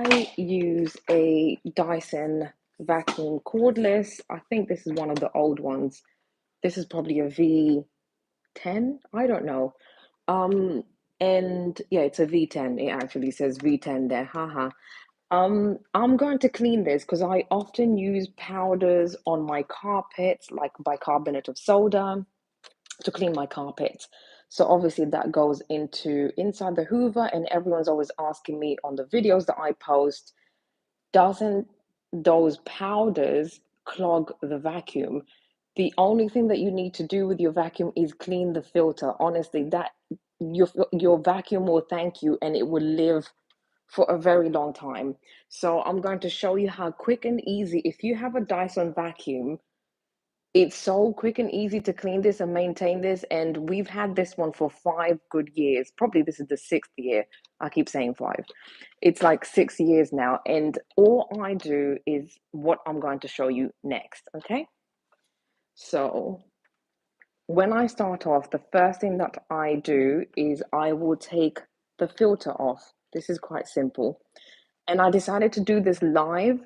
I use a Dyson vacuum cordless. I think this is one of the old ones. This is probably a V10. I don't know. Um, and yeah, it's a V10. It actually says V10 there. Haha. I'm going to clean this because I often use powders on my carpets, like bicarbonate of soda, to clean my carpets. So obviously that goes into inside the Hoover, and everyone's always asking me on the videos that I post, doesn't those powders clog the vacuum? The only thing that you need to do with your vacuum is clean the filter. Honestly, that your vacuum will thank you, and it will live for a very long time. So I'm going to show you how quick and easy, if you have a Dyson vacuum, it's so quick and easy to clean this and maintain this. And we've had this one for 5 good years. Probably this is the 6th year. I keep saying five. It's like 6 years now. And all I do is what I'm going to show you next. Okay. So when I start off, the first thing that I do is I will take the filter off. This is quite simple. And I decided to do this live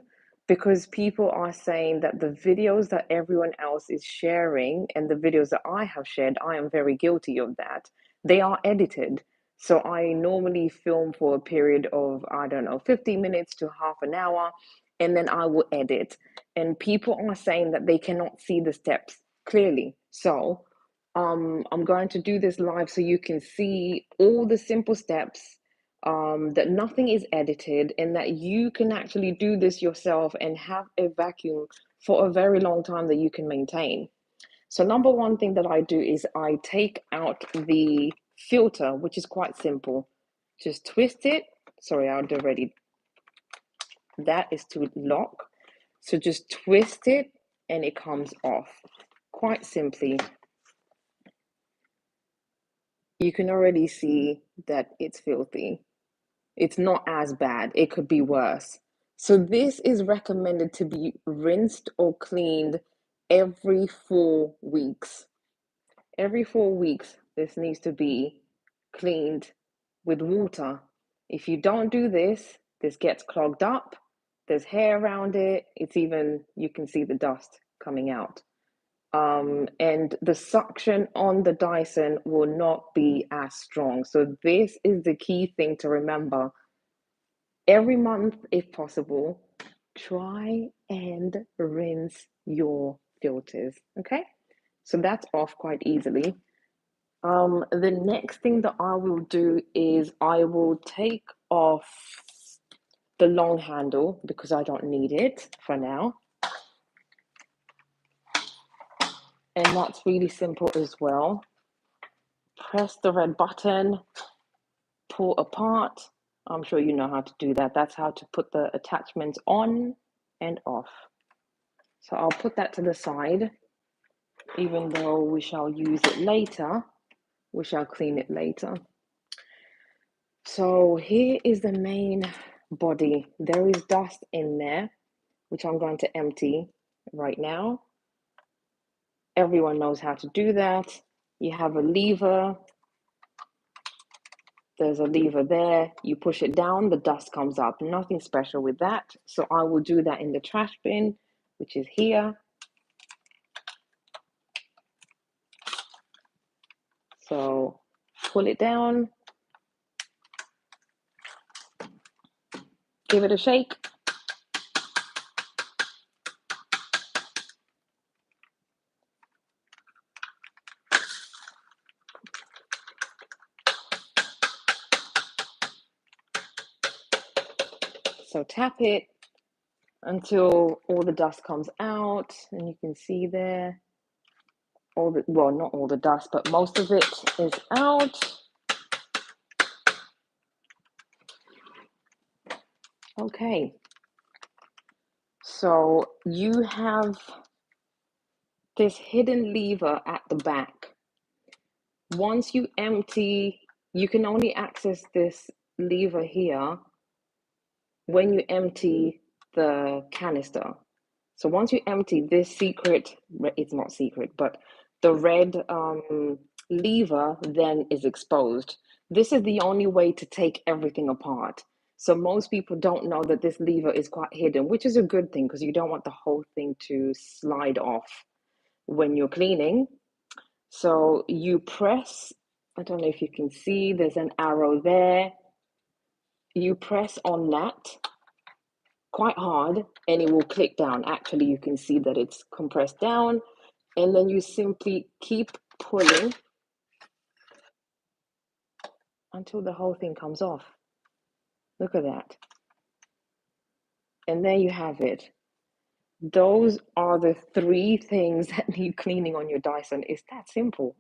because people are saying that the videos that everyone else is sharing and the videos that I have shared, I am very guilty of that. They are edited. So I normally film for a period of, I don't know, 50 minutes to half an hour, and then I will edit. And people are saying that they cannot see the steps clearly. So I'm going to do this live so you can see all the simple steps, that nothing is edited, and that you can actually do this yourself and have a vacuum for a very long time that you can maintain. So, number one thing that I do is I take out the filter, which is quite simple. Just twist it. Sorry, I'll already. That is to lock. So, just twist it and it comes off quite simply. You can already see that it's filthy. It's not as bad. It could be worse. So this is recommended to be rinsed or cleaned every 4 weeks. Every 4 weeks, this needs to be cleaned with water. If you don't do this, this gets clogged up. There's hair around it. It's even, you can see the dust coming out. And the suction on the Dyson will not be as strong. So this is the key thing to remember. Every month, if possible, try and rinse your filters. Okay, so that's off quite easily. The next thing that I will do is I will take off the long handle because I don't need it for now. And that's really simple as well. Press the red button, pull apart. I'm sure you know how to do that. That's how to put the attachments on and off. So I'll put that to the side, even though we shall use it later. We shall clean it later. So here is the main body. There is dust in there, which I'm going to empty right now. Everyone knows how to do that. You have a lever. There's a lever there. You push it down, the dust comes up. Nothing special with that. So I will do that in the trash bin, which is here. So pull it down, give it a shake. So tap it until all the dust comes out, and you can see there all the, well, not all the dust, but most of it is out. Okay, so you have this hidden lever at the back. Once you empty, you can only access this lever here when you empty the canister. So once you empty this secret, it's not secret, but the red lever then is exposed. This is the only way to take everything apart. So most people don't know that this lever is quite hidden, which is a good thing because you don't want the whole thing to slide off when you're cleaning. So you press, I don't know if you can see, there's an arrow there. You press on that quite hard and it will click down. Actually, you can see that it's compressed down, and then you simply keep pulling until the whole thing comes off. Look at that. And there you have it. Those are the three things that need cleaning on your Dyson. It's that simple.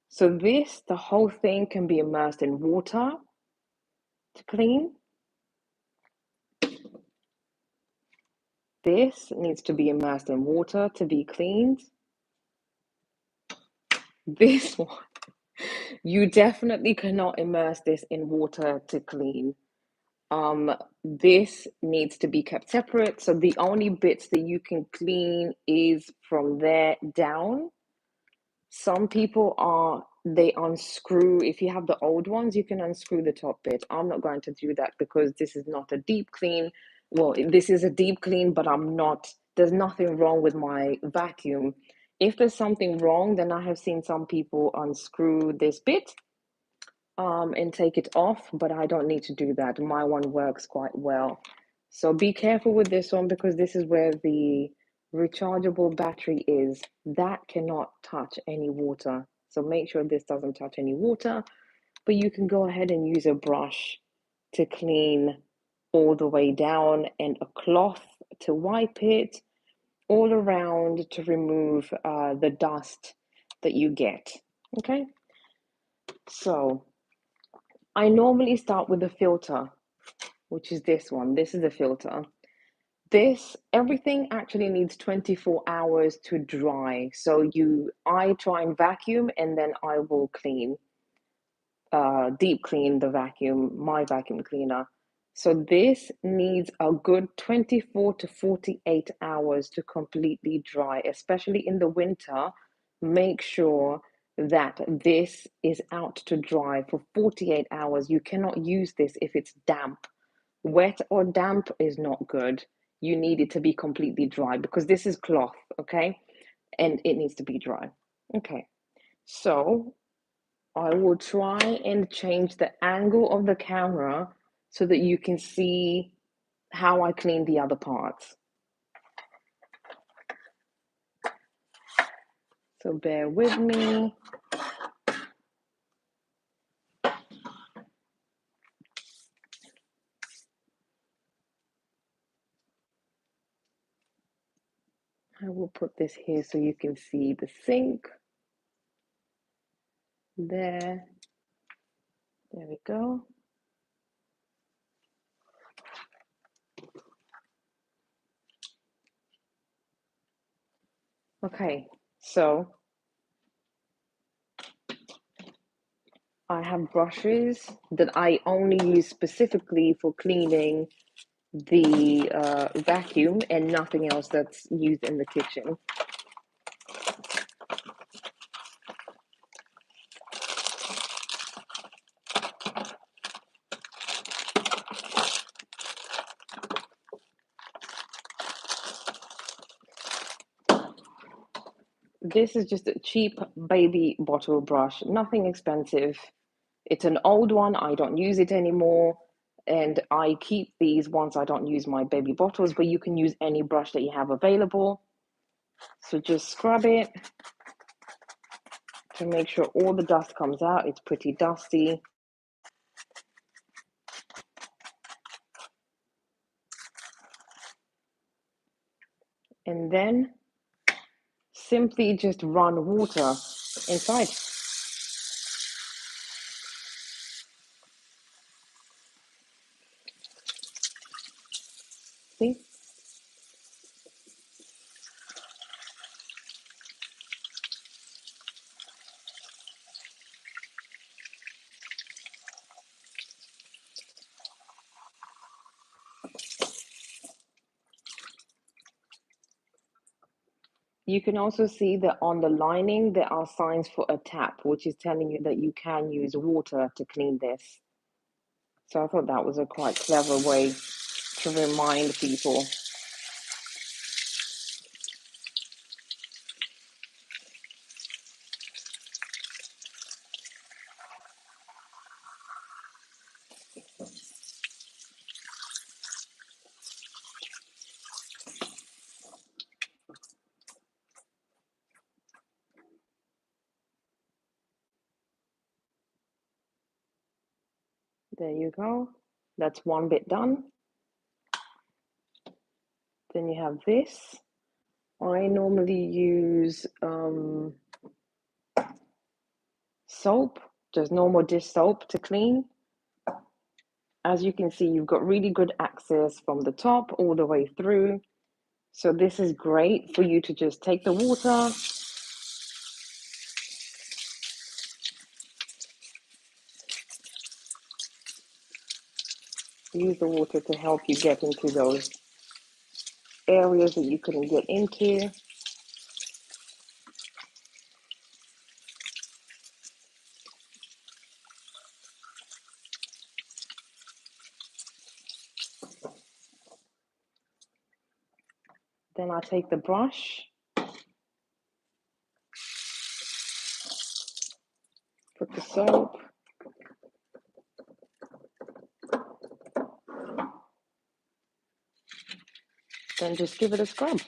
So this, the whole thing can be immersed in water to clean. This needs to be immersed in water to be cleaned. This one, you definitely cannot immerse this in water to clean. This needs to be kept separate. So the only bits that you can clean is from there down. Some people they unscrew, if you have the old ones, you can unscrew the top bit. I'm not going to do that because this is not a deep clean. Well, this is a deep clean, but there's nothing wrong with my vacuum. If there's something wrong, then I have seen some people unscrew this bit and take it off, but I don't need to do that. My one works quite well. So be careful with this one because this is where the rechargeable battery is. That cannot touch any water. So make sure this doesn't touch any water, but you can go ahead and use a brush to clean all the way down and a cloth to wipe it all around to remove the dust that you get. Okay, so I normally start with a filter, which is this one. This is a filter. Everything actually needs 24 hours to dry. So I try and vacuum and then I will deep clean my vacuum cleaner. So this needs a good 24 to 48 hours to completely dry, especially in the winter. Make sure that this is out to dry for 48 hours. You cannot use this if it's damp. Wet or damp is not good. You need it to be completely dry because this is cloth, okay? And it needs to be dry. Okay, so I will try and change the angle of the camera so that you can see how I clean the other parts. So bear with me. I will put this here so you can see the sink. There we go. Okay, so I have brushes that I only use specifically for cleaning the vacuum and nothing else that's used in the kitchen. This is just a cheap baby bottle brush, nothing expensive. It's an old one, I don't use it anymore, and I keep these once I don't use my baby bottles, but you can use any brush that you have available. So just scrub it to make sure all the dust comes out. It's pretty dusty. And then simply just run water inside. See? You can also see that on the lining there are signs for a tap, which is telling you that you can use water to clean this. So I thought that was a quite clever way to remind people. There you go. That's one bit done. Then you have this. I normally use soap, just normal dish soap to clean. As you can see, you've got really good access from the top all the way through. So this is great for you to just take the water, use the water to help you get into those areas that you couldn't get into. Then I take the brush, put the soap, then just give it a scrub.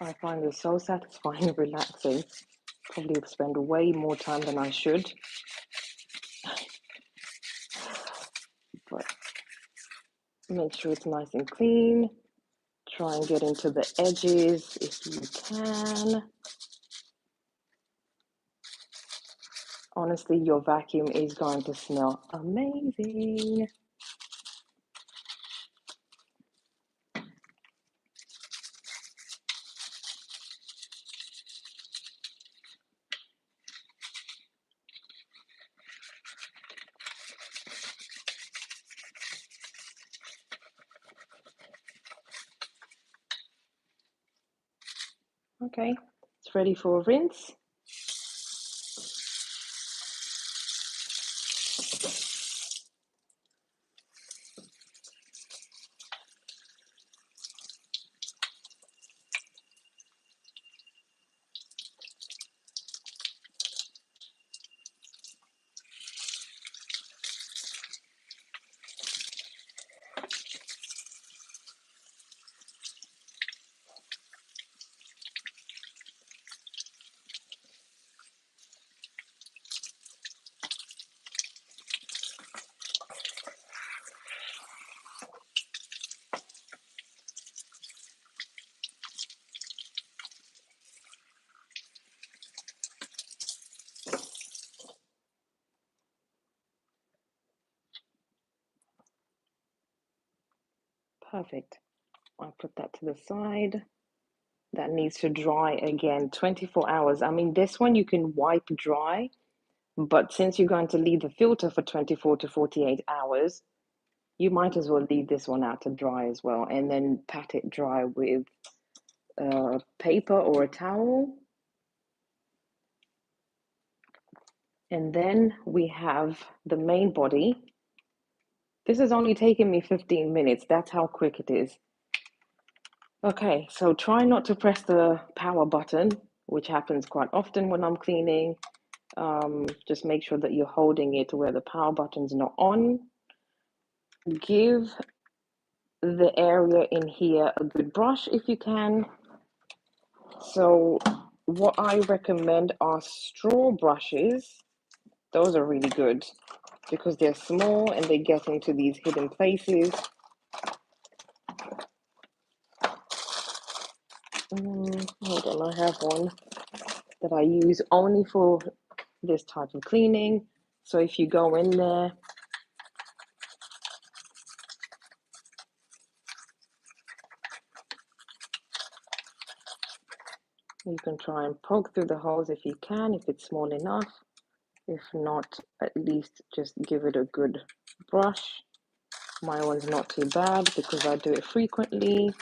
I find this so satisfying and relaxing. Probably spend way more time than I should, but make sure it's nice and clean. Try and get into the edges if you can. Honestly, your vacuum is going to smell amazing. Okay, it's ready for a rinse. Perfect. I'll put that to the side. That needs to dry again 24 hours. I mean, this one you can wipe dry, but since you're going to leave the filter for 24 to 48 hours, you might as well leave this one out to dry as well, and then pat it dry with paper or a towel. And then we have the main body. This has only taken me 15 minutes. That's how quick it is. Okay, so try not to press the power button, which happens quite often when I'm cleaning. Just make sure that you're holding it where the power button's not on. Give the area in here a good brush if you can. So what I recommend are straw brushes. Those are really good because they're small and they get into these hidden places. Hold on, I have one that I use only for this type of cleaning. So if you go in there, you can try and poke through the holes if you can, if it's small enough. If not, at least just give it a good brush. My one's not too bad because I do it frequently.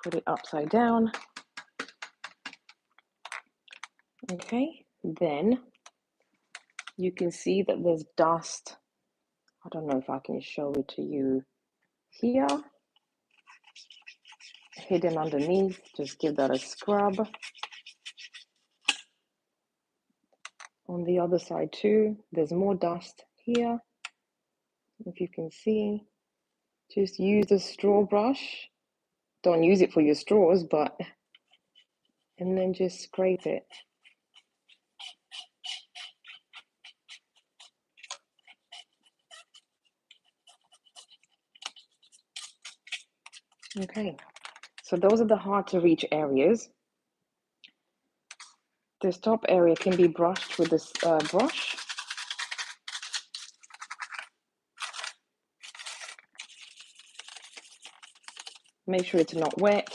Put it upside down. Okay, then you can see that there's dust. I don't know if I can show it to you here. Hidden underneath, just give that a scrub. On the other side too, there's more dust here. If you can see, just use the straw brush. Don't use it for your straws, and then just scrape it. Okay, so those are the hard to reach areas. This top area can be brushed with this brush. Make sure it's not wet.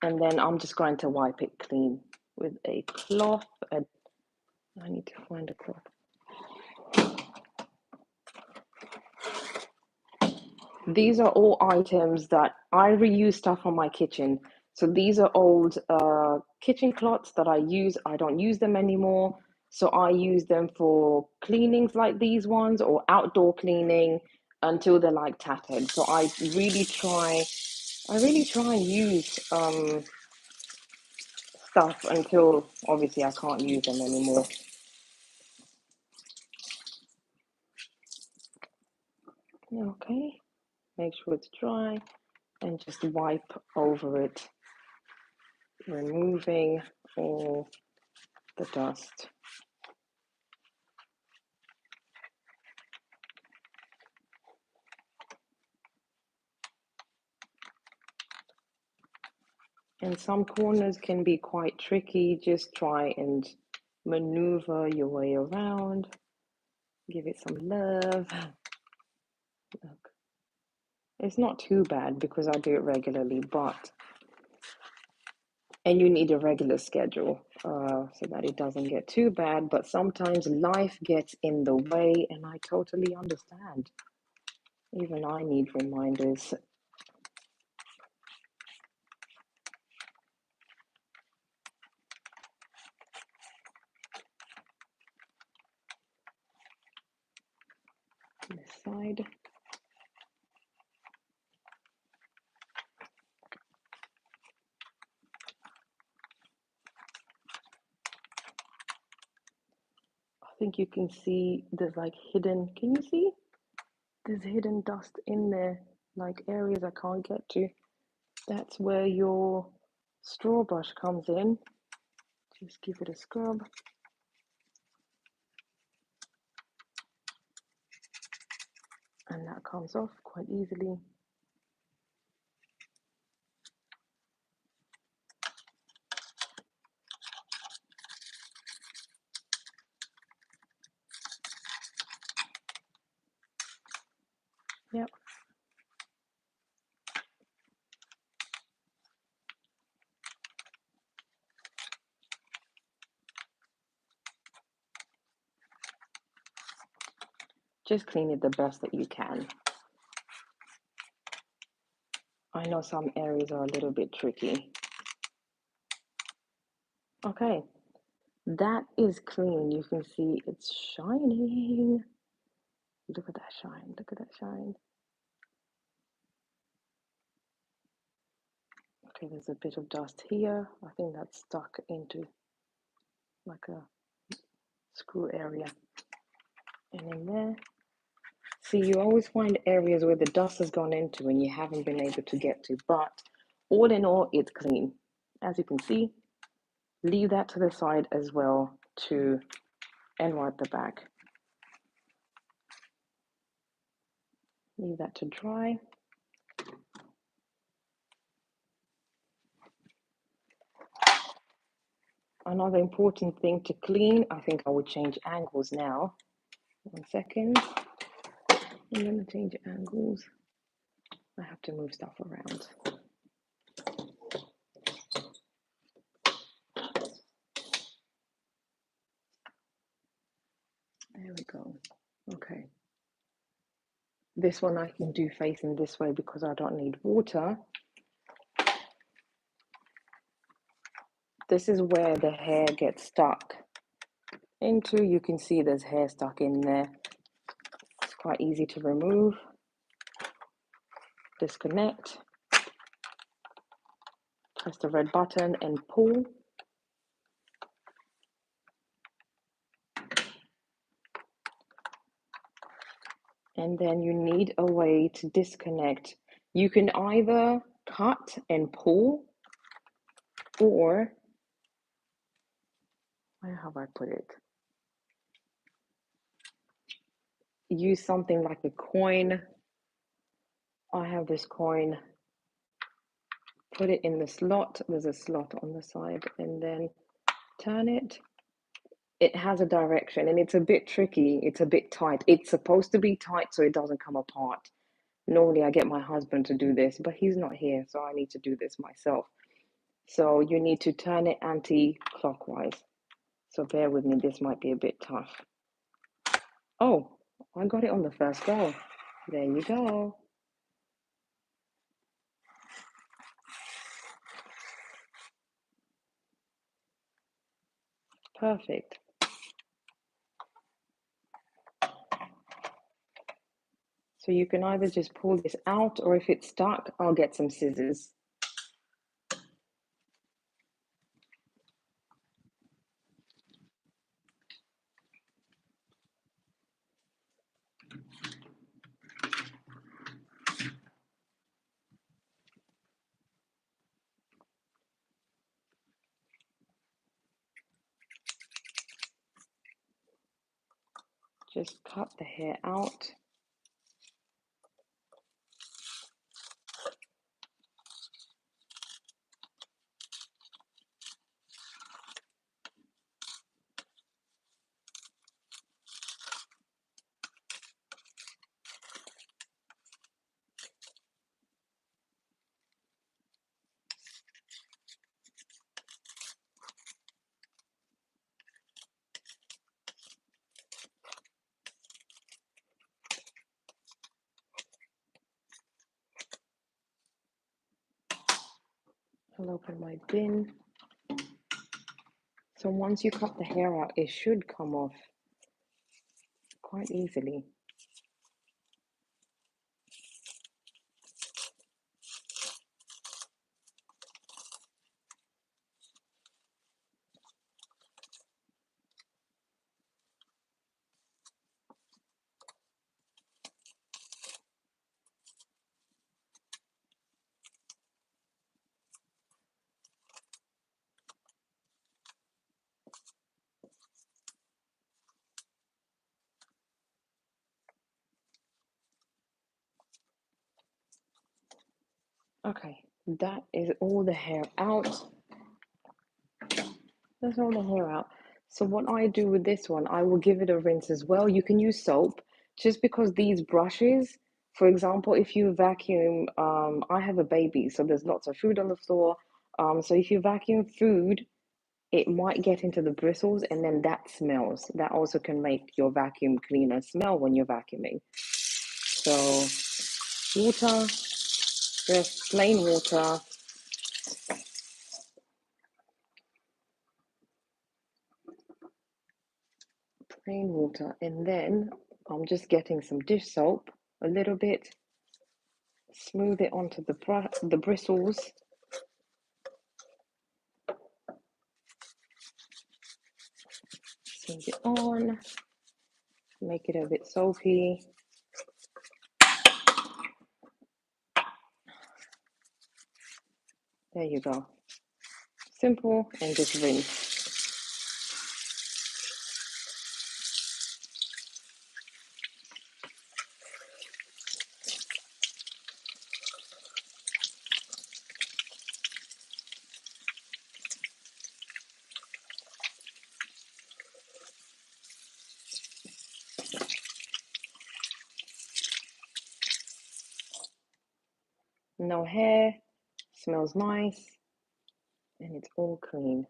And then I'm just going to wipe it clean with a cloth. I need to find a cloth. These are all items that I reuse stuff from my kitchen. So these are old kitchen cloths that I use. I don't use them anymore. So I use them for cleanings like these ones or outdoor cleaning until they're like tattered. So I really try and use stuff until obviously I can't use them anymore. Okay, make sure it's dry and just wipe over it, removing all the dust. And some corners can be quite tricky. Just try and maneuver your way around. Give it some love. Look, it's not too bad because I do it regularly, and you need a regular schedule so that it doesn't get too bad. But sometimes life gets in the way, and I totally understand. Even I need reminders. This side. I think you can see there's like hidden, can you see? There's hidden dust in there, like areas I can't get to. That's where your straw brush comes in. Just give it a scrub. And that comes off quite easily. Yep. Just clean it the best that you can. I know some areas are a little bit tricky. Okay, that is clean. You can see it's shining. Look at that shine, look at that shine. Okay, there's a bit of dust here. I think that's stuck into like a screw area. And in there, see, you always find areas where the dust has gone into and you haven't been able to get to, but all in all, it's clean. As you can see, leave that to the side as well to, and wipe the back. Leave that to dry. Another important thing to clean, I think I would change angles now. 1 second. I'm going to change angles. I have to move stuff around. There we go. Okay. This one I can do facing this way because I don't need water. This is where the hair gets stuck into. You can see there's hair stuck in there. It's quite easy to remove. Disconnect. Press the red button and pull. And then you need a way to disconnect. You can either cut and pull, or where have I put it? Use something like a coin. I have this coin. Put it in the slot. There's a slot on the side, and then turn it. It has a direction, and it's a bit tricky. It's a bit tight. It's supposed to be tight so it doesn't come apart. Normally I get my husband to do this, but he's not here, so I need to do this myself. So you need to turn it anti-clockwise. So bear with me, this might be a bit tough. Oh, I got it on the first go. There you go. Perfect. So you can either just pull this out, or if it's stuck, I'll get some scissors. Just cut the hair out. I'll open my bin. So once you cut the hair out, it should come off quite easily. Okay, that is all the hair out. That's all the hair out. So what I do with this one, I will give it a rinse as well. You can use soap, just because these brushes, for example, if you vacuum, I have a baby, so there's lots of food on the floor. So if you vacuum food, it might get into the bristles, and then that smells. That also can make your vacuum cleaner smell when you're vacuuming. So water, just plain water. Plain water, and then I'm just getting some dish soap, a little bit, smooth it onto the bristles. Change it on, make it a bit soapy. There you go. Simple, and just rinse. No hair, smells nice, and it's all clean.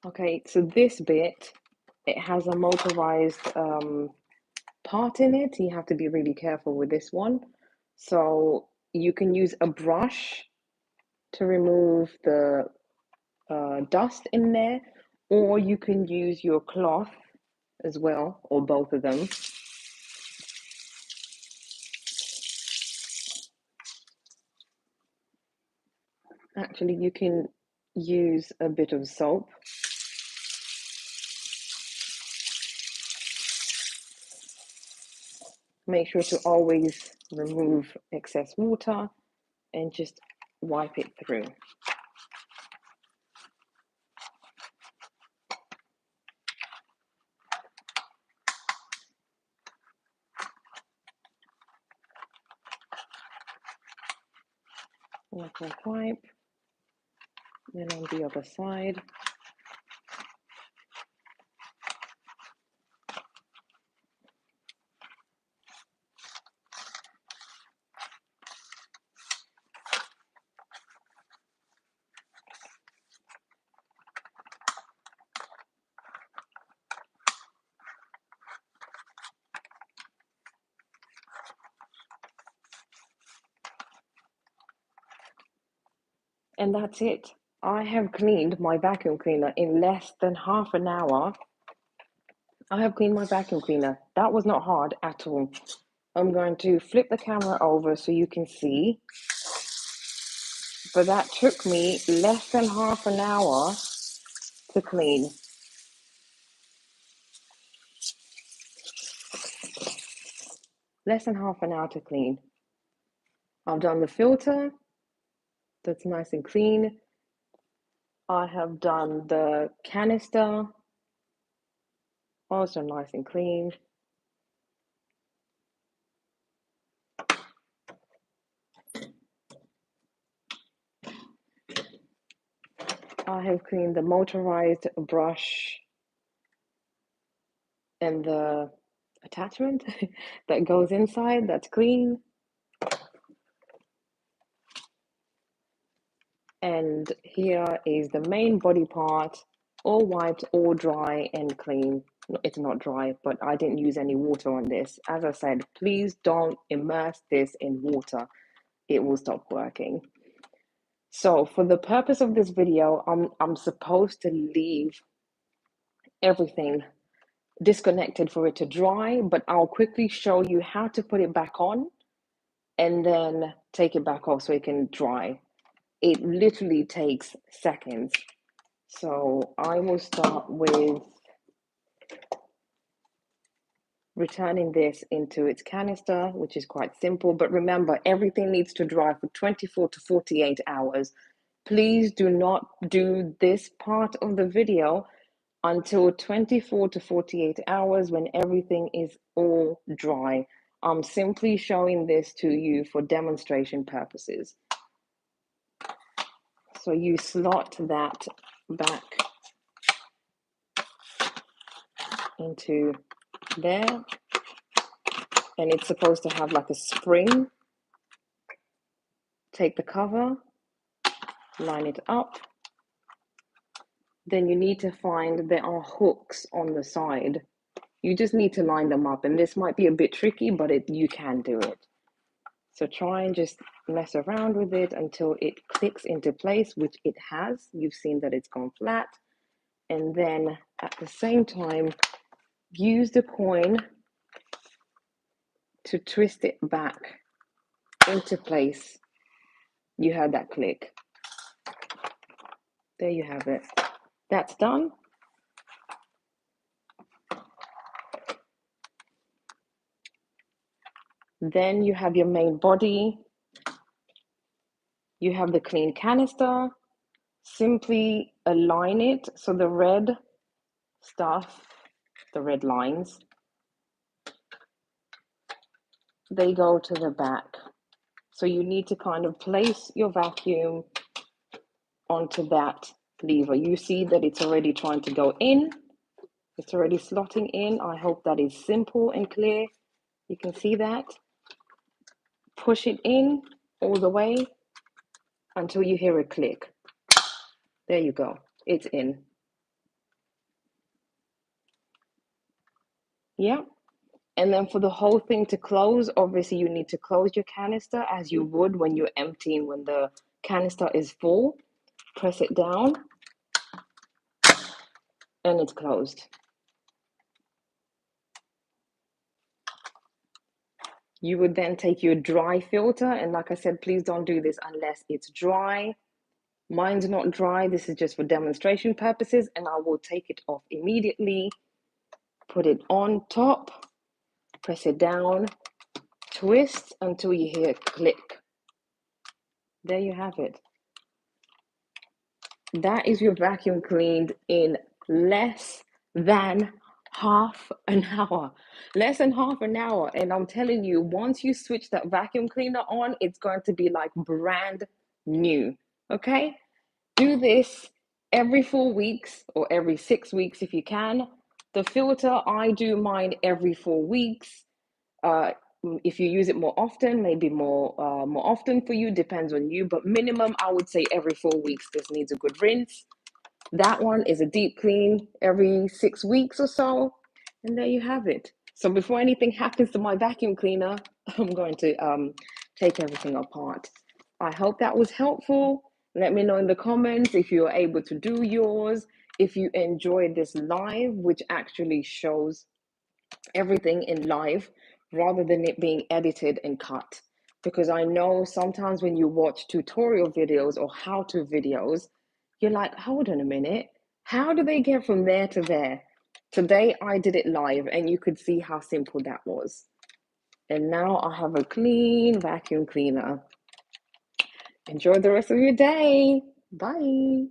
Okay, so this bit, it has a motorized part in it. You have to be really careful with this one. So you can use a brush to remove the dust in there, or you can use your cloth as well, or both of them. Actually, you can use a bit of soap. Make sure to always remove excess water and just wipe it through. Wipe. Then on the other side. And that's it. I have cleaned my vacuum cleaner in less than half an hour. I have cleaned my vacuum cleaner. That was not hard at all. I'm going to flip the camera over so you can see. But that took me less than half an hour to clean. Less than half an hour to clean. I've done the filter. That's nice and clean. I have done the canister. Also nice and clean. I have cleaned the motorized brush and the attachment that goes inside. That's clean. And here is the main body part, all wiped, all dry and clean. It's not dry, but I didn't use any water on this. As I said, please don't immerse this in water. It will stop working. So for the purpose of this video, I'm supposed to leave everything disconnected for it to dry, but I'll quickly show you how to put it back on and then take it back off so it can dry. It literally takes seconds. So I will start with returning this into its canister, which is quite simple. But remember, everything needs to dry for 24 to 48 hours. Please do not do this part of the video until 24 to 48 hours when everything is all dry. I'm simply showing this to you for demonstration purposes. So you slot that back into there, and it's supposed to have like a spring. Take the cover, line it up. Then you need to find, there are hooks on the side. You just need to line them up, and this might be a bit tricky, but you can do it. So try and just mess around with it until it clicks into place, which it has. You've seen that it's gone flat. And then at the same time, use the coin to twist it back into place. You heard that click. There you have it. That's done. Then you have your main body. You have the clean canister. Simply align it so the red stuff, the red lines, they go to the back. So you need to kind of place your vacuum onto that lever. You see that it's already trying to go in. It's already slotting in. I hope that is simple and clear. You can see that. Push it in all the way until you hear a click. There you go. It's in. Yeah. And then for the whole thing to close, obviously you need to close your canister as you would when you're emptying, when the canister is full. Press it down and it's closed. You would then take your dry filter, and like I said, please don't do this unless it's dry. Mine's not dry, this is just for demonstration purposes, and I will take it off immediately. Put it on top, press it down, twist until you hear a click. There you have it. That is your vacuum cleaned in less than half an hour. Less than half an hour. And I'm telling you, once you switch that vacuum cleaner on, it's going to be like brand new. Okay? Do this every 4 weeks or every 6 weeks if you can. The filter, I do mine every 4 weeks. If you use it more often, maybe more often for you, depends on you, but minimum I would say every 4 weeks. This needs a good rinse. That one is a deep clean every 6 weeks or so, and there you have it. So before anything happens to my vacuum cleaner, I'm going to take everything apart. I hope that was helpful. Let me know in the comments if you are able to do yours, if you enjoyed this live, which actually shows everything in live rather than it being edited and cut. Because I know sometimes when you watch tutorial videos or how-to videos, you're like, hold on a minute, how do they get from there to there? Today I did it live and you could see how simple that was. And now I have a clean vacuum cleaner. Enjoy the rest of your day. Bye.